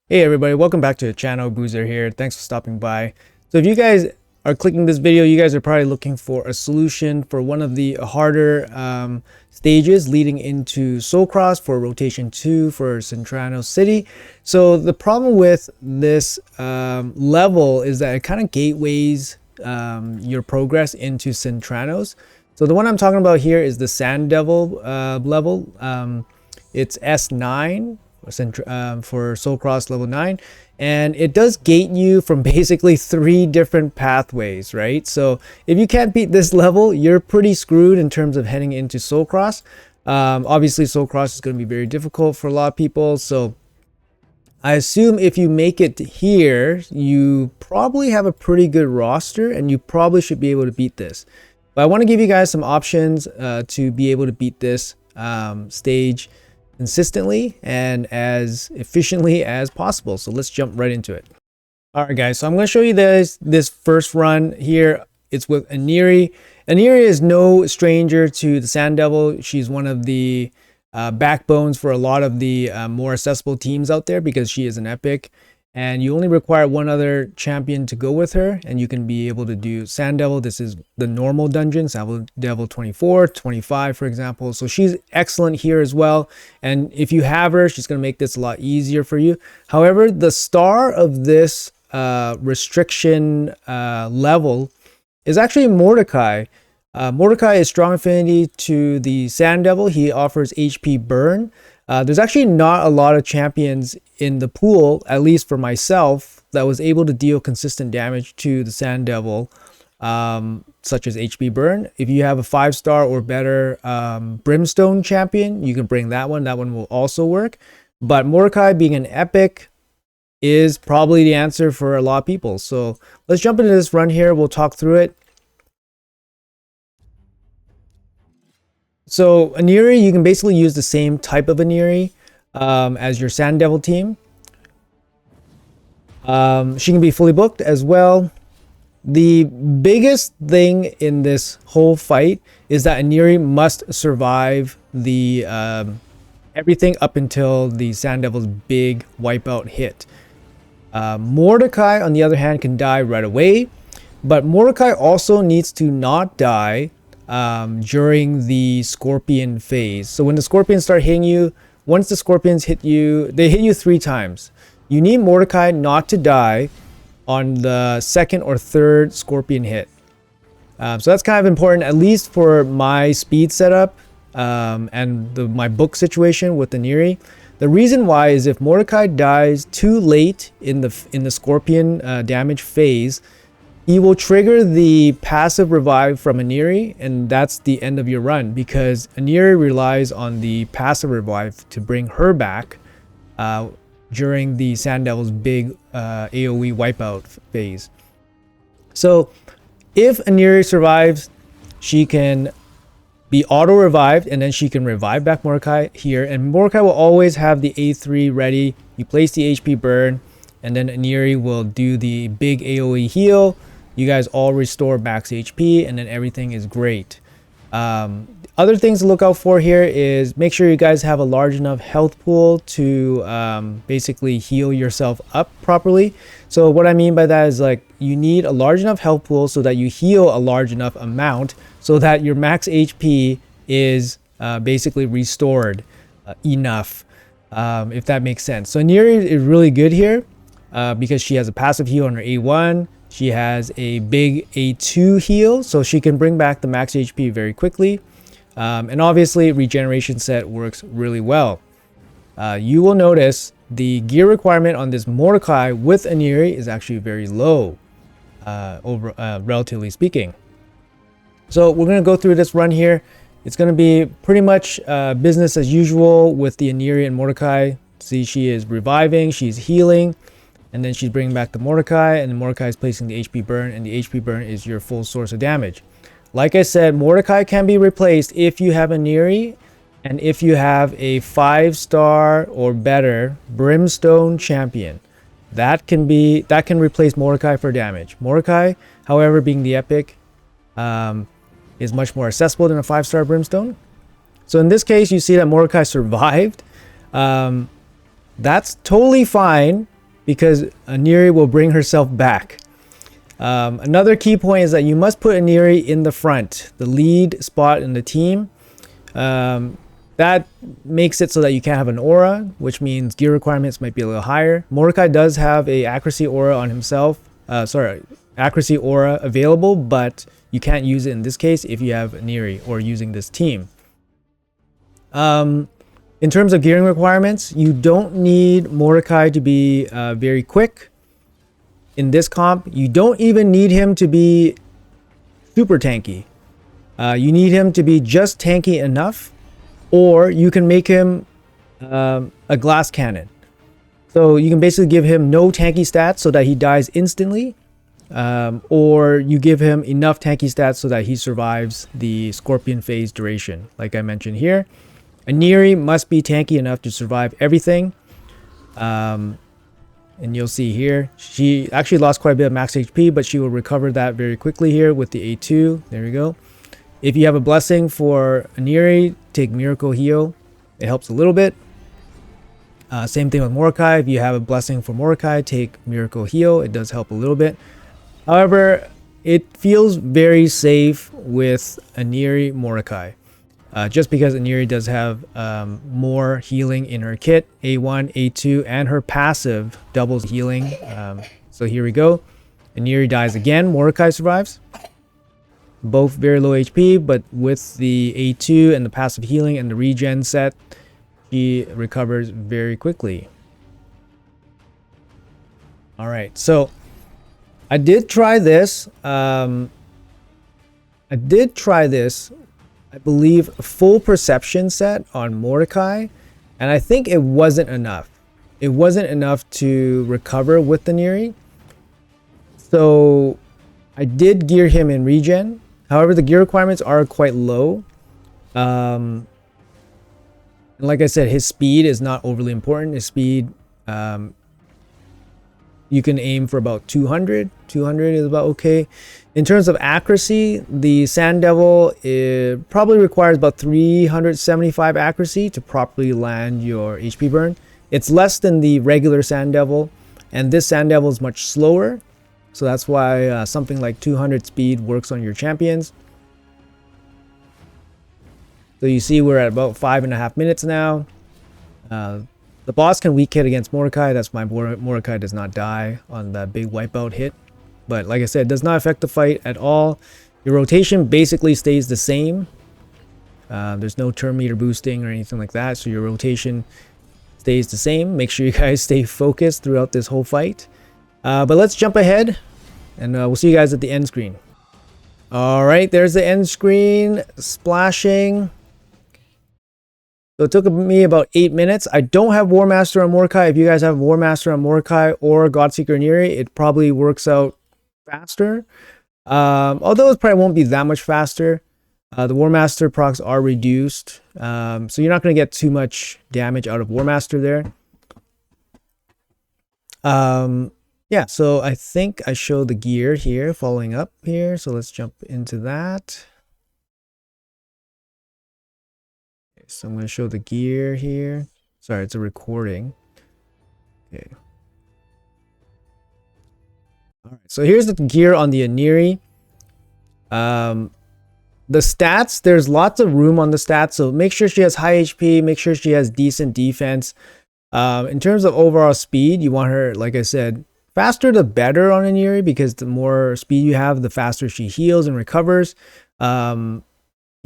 Hey everybody, welcome back to the channel. Boozer here. Thanks for stopping by. So if you guys are clicking this video, you guys are probably looking for a solution for one of the harder stages leading into Soul Cross for rotation 2 for Sintranos City. So the problem with this level is that it kind of gateways your progress into Sintranos. So the one I'm talking about here is the Sand Devil level. It's S9 for Soul Cross level 9, and it does gate you from basically 3 different pathways, right? So if you can't beat this level, you're pretty screwed in terms of heading into Soul Cross. Obviously Soul Cross is going to be very difficult for a lot of people, so I assume if you make it here, you probably have a pretty good roster and you probably should be able to beat this. But I want to give you guys some options to be able to beat this stage consistently and as efficiently as possible. So let's jump right into it. All right, guys. So I'm going to show you this first run here. It's with Aniri. Aniri is no stranger to the Sand Devil. She's one of the backbones for a lot of the more accessible teams out there because she is an epic. And you only require one other champion to go with her, and you can be able to do Sand Devil. This is the normal dungeon, Sand Devil 24, 25, for example. So she's excellent here as well. And if you have her, she's going to make this a lot easier for you. However, the star of this restriction level is actually Mordecai. Mordecai is strong affinity to the Sand Devil. He offers HP burn. There's actually not a lot of champions in the pool, at least for myself, that was able to deal consistent damage to the Sand Devil, such as HP burn. If you have a 5-star or better Brimstone champion, you can bring that one. That one will also work. But Mordecai, being an epic, is probably the answer for a lot of people. So let's jump into this run here. We'll talk through it. So Aniri, you can basically use the same type of Aniri as your Sand Devil team. She can be fully booked as well. The biggest thing in this whole fight is that Aniri must survive the everything up until the Sand Devil's big wipeout hit. Mordecai, on the other hand, can die right away, but Mordecai also needs to not die during the scorpion phase. So when the scorpions start hitting you, once the scorpions hit you, they hit you 3 times. You need Mordecai not to die on the 2nd or 3rd scorpion hit. So that's kind of important, at least for my speed setup and my book situation with the Aniri. The reason why is if Mordecai dies too late in the scorpion damage phase, he will trigger the passive revive from Aniri, and that's the end of your run because Aniri relies on the passive revive to bring her back during the Sand Devil's big AoE wipeout phase. So if Aniri survives, she can be auto-revived, and then she can revive back Mordecai here, and Mordecai will always have the A3 ready. You place the HP burn, and then Aniri will do the big AoE heal. You guys all restore max HP, and then everything is great. Other things to look out for here is make sure you guys have a large enough health pool to basically heal yourself up properly. So what I mean by that is, like, you need a large enough health pool so that you heal a large enough amount so that your max HP is basically restored enough, if that makes sense. So Aniri is really good here because she has a passive heal on her A1. She has a big A2 heal, so she can bring back the max HP very quickly. And obviously, regeneration set works really well. You will notice the gear requirement on this Mordecai with Aniri is actually very low, relatively speaking. So we're going to go through this run here. It's going to be pretty much business as usual with the Aniri and Mordecai. See, she is reviving, she's healing. And then she's bringing back the Mordecai, and the Mordecai is placing the HP burn, and the HP burn is your full source of damage. Like I said, Mordecai can be replaced if you have Aniri and if you have a 5-star or better Brimstone champion. That can replace Mordecai for damage. Mordecai, however, being the epic, is much more accessible than a 5-star Brimstone. So in this case, you see that Mordecai survived. That's totally fine because Aniri will bring herself back. Another key point is that you must put Aniri in the front, the lead spot in the team. That makes it so that you can't have an aura, which means gear requirements might be a little higher. Mordecai does have a accuracy aura on himself. Accuracy aura available, but you can't use it in this case if you have Aniri or using this team. In terms of gearing requirements, you don't need Mordecai to be very quick. In this comp, you don't even need him to be super tanky. You need him to be just tanky enough, or you can make him a glass cannon. So you can basically give him no tanky stats so that he dies instantly, or you give him enough tanky stats so that he survives the scorpion phase duration, like I mentioned here. Aniri must be tanky enough to survive everything. And you'll see here, she actually lost quite a bit of max HP, but she will recover that very quickly here with the A2. There we go. If you have a blessing for Aniri, take Miracle Heal. It helps a little bit. Same thing with Mordecai. If you have a blessing for Mordecai, take Miracle Heal. It does help a little bit. However, it feels very safe with Aniri Mordecai. Just because Aniri does have more healing in her kit, A1, A2, and her passive doubles healing. So here we go. Aniri dies again. Mordecai survives. Both very low HP, but with the A2 and the passive healing and the regen set, he recovers very quickly. All right, so I did try this. I believe, a full perception set on Mordecai, and I think it wasn't enough. It wasn't enough to recover with the Aniri. So I did gear him in regen. However, the gear requirements are quite low. And like I said, his speed is not overly important. His speed, you can aim for about 200. 200 is about okay. In terms of accuracy, the Sand Devil, it probably requires about 375 accuracy to properly land your HP burn. It's less than the regular Sand Devil, and this Sand Devil is much slower. So that's why something like 200 speed works on your champions. So you see we're at about 5.5 minutes now. The boss can weak hit against Mordecai. That's why Mordecai does not die on that big wipeout hit. But like I said, it does not affect the fight at all. Your rotation basically stays the same. There's no turn meter boosting or anything like that. So your rotation stays the same. Make sure you guys stay focused throughout this whole fight. But let's jump ahead and we'll see you guys at the end screen. All right, there's the end screen splashing. So it took me about 8 minutes. I don't have War Master on Mordecai. If you guys have War Master on Mordecai or Godseeker Aniri, it probably works out faster. Although it probably won't be that much faster. The War Master procs are reduced. So you're not going to get too much damage out of War Master there. Yeah, so I think I showed the gear here, following up here. So let's jump into that. So I'm going to show the gear here. Sorry, it's a recording. Okay. All right. So here's the gear on the Aniri. The stats, there's lots of room on the stats. So make sure she has high HP. Make sure she has decent defense. In terms of overall speed, you want her, like I said, faster the better on Aniri, because the more speed you have, the faster she heals and recovers. You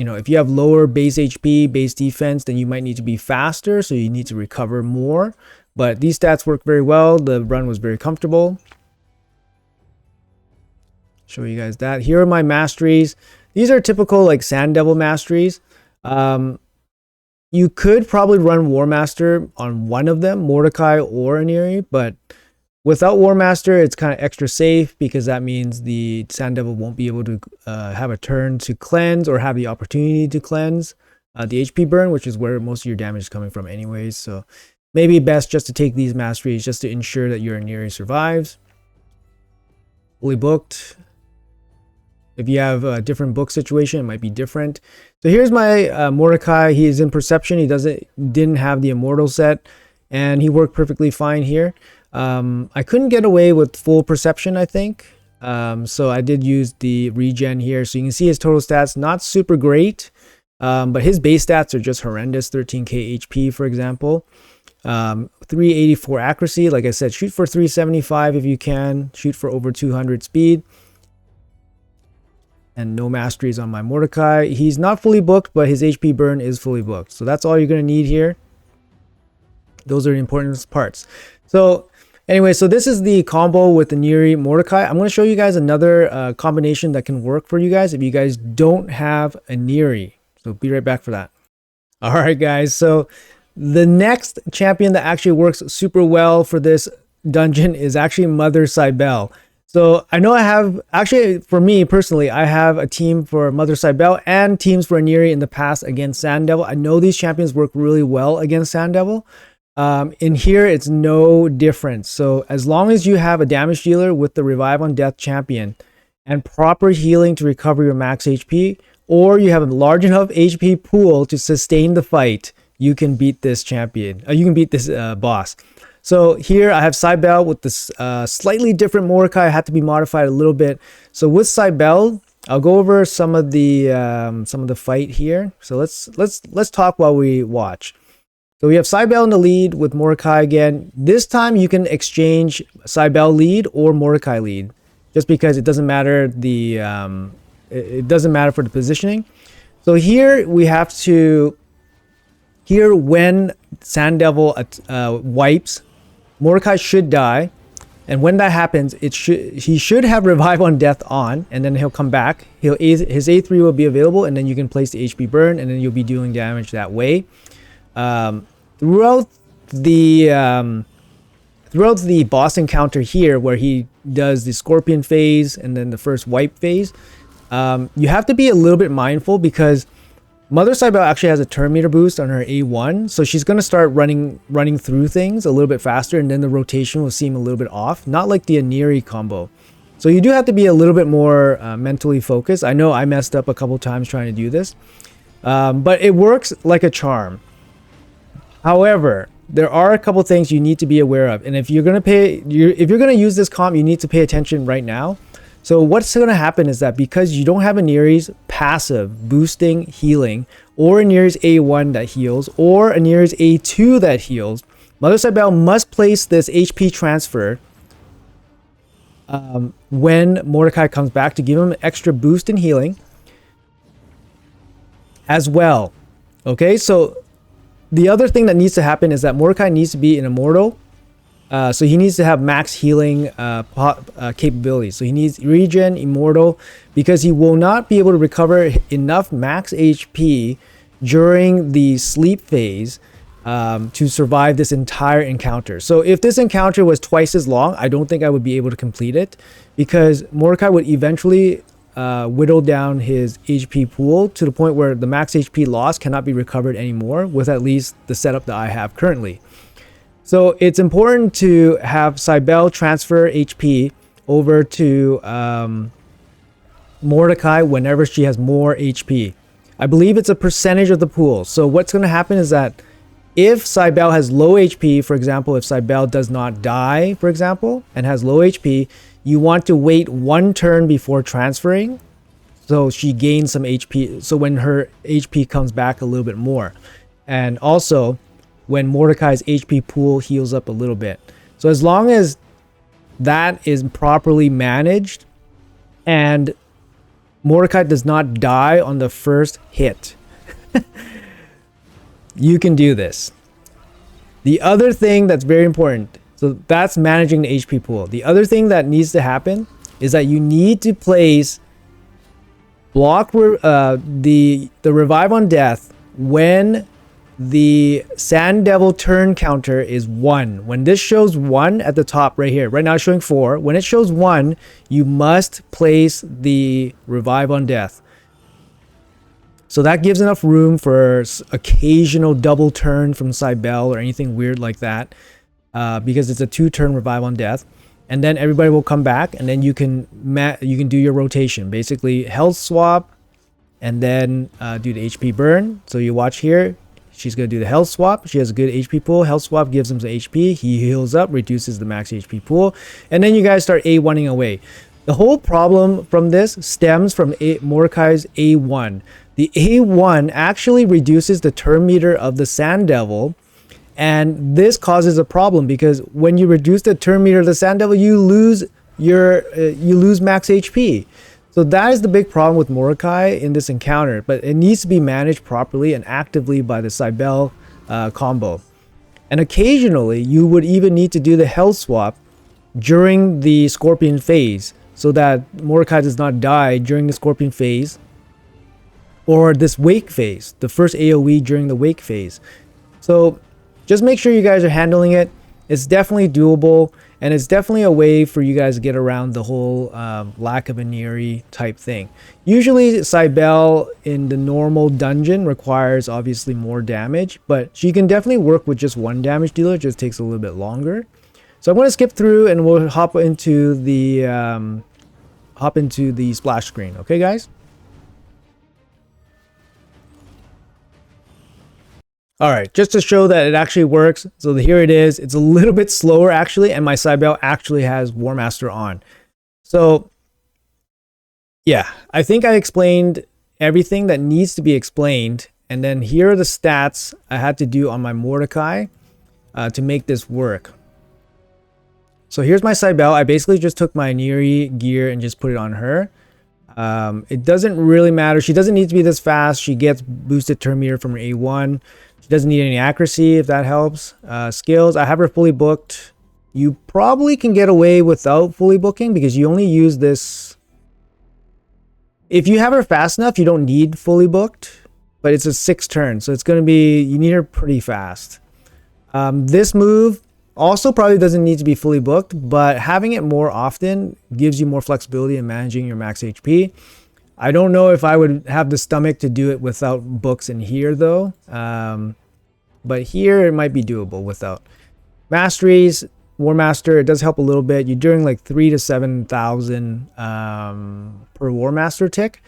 know, if you have lower base HP, base defense, then you might need to be faster, so you need to recover more. But these stats work very well. The run was very comfortable. Show you guys that. Here are my masteries. These are typical like Sand Devil masteries. You could probably run War Master on one of them, Mordecai or Aniri, but without War Master, it's kind of extra safe, because that means the Sand Devil won't be able to have a turn to cleanse or have the opportunity to cleanse the HP burn, which is where most of your damage is coming from anyways. So maybe best just to take these masteries just to ensure that your Aniri survives. Fully booked. If you have a different book situation, it might be different. So here's my Mordecai. He is in Perception. He didn't have the Immortal set, and he worked perfectly fine here. I couldn't get away with full perception, I think. So I did use the regen here. So you can see his total stats, not super great, but his base stats are just horrendous. 13k HP, for example. 384 accuracy. Like I said, shoot for 375 if you can. Shoot for over 200 speed. And no masteries on my Mordecai. He's not fully booked, but his HP burn is fully booked. So that's all you're going to need here. Those are the important parts. So anyway, so this is the combo with the Aniri Mordecai. I'm going to show you guys another combination that can work for you guys if you guys don't have a Aniri. So be right back for that. All right, guys. So the next champion that actually works super well for this dungeon is actually Mother Cybele. So I know I have, actually for me personally, I have a team for Mother Cybele and teams for Aniri in the past against Sand Devil. I know these champions work really well against Sand Devil. In here, it's no different. So as long as you have a damage dealer with the Revive on Death champion and proper healing to recover your max HP, or you have a large enough HP pool to sustain the fight, you can beat this champion. You can beat this boss. So here I have Cybele with this slightly different Mordecai. Had to be modified a little bit. So with Cybele, I'll go over some of the fight here. So let's talk while we watch. So we have Cybele in the lead with Mordecai again. This time you can exchange Cybele lead or Mordecai lead, just because it doesn't matter it doesn't matter for the positioning. So here we have to, here when Sand Devil wipes, Mordecai should die, and when that happens, he should have Revive on Death on, and then he'll come back. His A3 will be available, and then you can place the HP burn, and then you'll be dealing damage that way. Throughout the boss encounter here, where he does the Scorpion phase and then the first wipe phase, you have to be a little bit mindful because Mother Cybele actually has a turn meter boost on her A1, so she's going to start running through things a little bit faster, and then the rotation will seem a little bit off, not like the Aniri combo. So you do have to be a little bit more mentally focused. I know I messed up a couple times trying to do this, but it works like a charm. However, there are a couple things you need to be aware of, and if you're going to use this comp, you need to pay attention right now. So what's going to happen is that because you don't have Aniri's passive boosting healing, or Aniri's A1 that heals, or Aniri's A2 that heals, Mother Cybele must place this HP transfer when Mordecai comes back to give him an extra boost in healing as well. Okay, so the other thing that needs to happen is that Mordecai needs to be an immortal. So he needs to have max healing capabilities. So he needs regen, immortal, because he will not be able to recover enough max HP during the sleep phase to survive this entire encounter. So if this encounter was twice as long, I don't think I would be able to complete it, because Mordecai would eventually whittle down his HP pool to the point where the max HP loss cannot be recovered anymore with at least the setup that I have currently. So it's important to have Cybele transfer HP over to Mordecai whenever she has more HP. I believe it's a percentage of the pool. So what's going to happen is that if Cybele has low HP, for example, if Cybele does not die, for example, and has low HP, you want to wait one turn before transferring, so she gains some HP. So when her HP comes back a little bit more. And also, when Mordecai's HP pool heals up a little bit. So as long as that is properly managed and Mordecai does not die on the first hit, you can do this. The other thing that's very important, so that's managing the HP pool. The other thing that needs to happen is that you need to place the Revive on Death when the Sand Devil turn counter is 1. When this shows 1 at the top right here, right now it's showing 4. When it shows 1, you must place the Revive on Death. So that gives enough room for occasional double turn from Cybele or anything weird like that, because it's a 2-turn Revive on Death. And then everybody will come back, and then you can do your rotation, basically health swap, and then do the HP burn. So you watch here. she's going to do the health swap. She has a good HP pool. Health swap gives him some HP. He heals up, reduces the max HP pool. And then you guys start A1ing away. The whole problem from this stems from Mordecai's A1. The A1 actually reduces the turn meter of the Sand Devil. And this causes a problem because when you reduce the turn meter of the Sand Devil, you lose max HP. So that is the big problem with Mordecai in this encounter, but it needs to be managed properly and actively by the Cybele combo. And occasionally, you would even need to do the health swap during the Scorpion phase so that Mordecai does not die during the Scorpion phase or this Wake phase, the first AoE during the Wake phase. So just make sure you guys are handling it. It's definitely doable, and it's definitely a way for you guys to get around the whole lack of Aniri type thing. Usually Cybele in the normal dungeon requires obviously more damage, but she can definitely work with just one damage dealer. It just takes a little bit longer. So I'm going to skip through and we'll hop into the splash screen. Okay, guys? All right, just to show that it actually works. So here it is. It's a little bit slower actually, and my Cybele actually has War Master on. So yeah, I think I explained everything that needs to be explained. And then here are the stats I had to do on my Mordecai to make this work. So here's my Cybele. I basically just took my Aniri gear and just put it on her. It doesn't really matter. She doesn't need to be this fast. She gets boosted turn meter from her A1. She doesn't need any accuracy, if that helps. Skills, I have her fully booked. You probably can get away without fully booking because you only use this. If you have her fast enough, you don't need fully booked, but it's a 6 turn. So it's going to be, you need her pretty fast. This move also probably doesn't need to be fully booked, but having it more often gives you more flexibility in managing your max HP. I don't know if I would have the stomach to do it without books in here though. But here it might be doable without. Masteries, War Master, it does help a little bit. You're doing like 3,000 to 7,000 per War Master tick.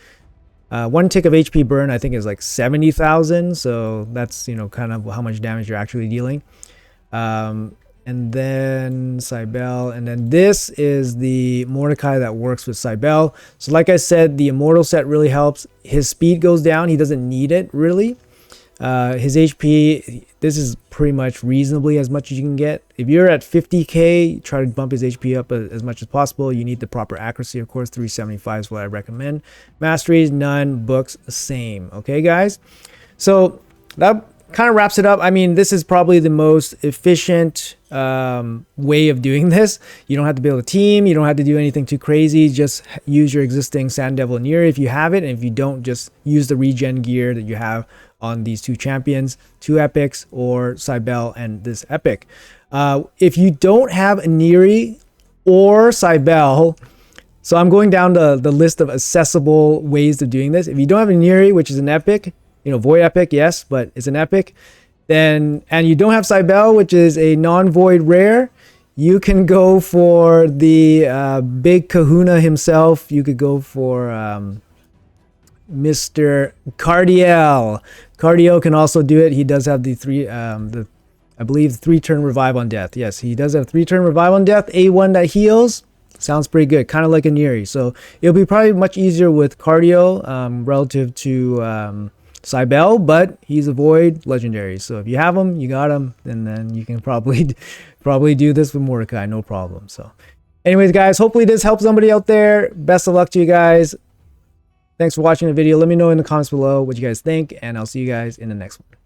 1 tick of HP burn I think is like 70,000, so that's, you know, kind of how much damage you're actually dealing. And then Cybele, and then this is the Mordecai that works with Cybele. So like I said, the Immortal set really helps. His speed goes down. He doesn't need it really. His HP, this is pretty much reasonably as much as you can get. If you're at 50k, try to bump his HP up as much as possible. You need the proper accuracy, of course. 375 is what I recommend. Masteries, none. Books, same. Okay, guys? So that kind of wraps it up. I mean, this is probably the most efficient way of doing this. You don't have to build a team. You don't have to do anything too crazy. Just use your existing Sand Devil Aniri if you have it. And if you don't, just use the regen gear that you have on these 2 champions, 2 epics, or Cybele and this epic. If you don't have Aniri or Cybele, so I'm going down the list of accessible ways of doing this. If you don't have Aniri, which is an epic, you know, void epic, yes, but it's an epic, then, and you don't have Cybele, which is a non-void rare, you can go for the big kahuna himself. You could go for Mr. Cardiel. Cardio can also do it. He does have the I believe 3-turn revive on death. Yes, he does have 3-turn revive on death. A1 that heals. Sounds pretty good, kind of like Aniri. So it'll be probably much easier with Cardio relative to Cybele, but he's a void legendary. So if you have him, you got him, and then you can probably do this with Mordecai, no problem. So anyways, guys, hopefully this helps somebody out there. Best of luck to you guys. Thanks for watching the video. Let me know in the comments below what you guys think, and I'll see you guys in the next one.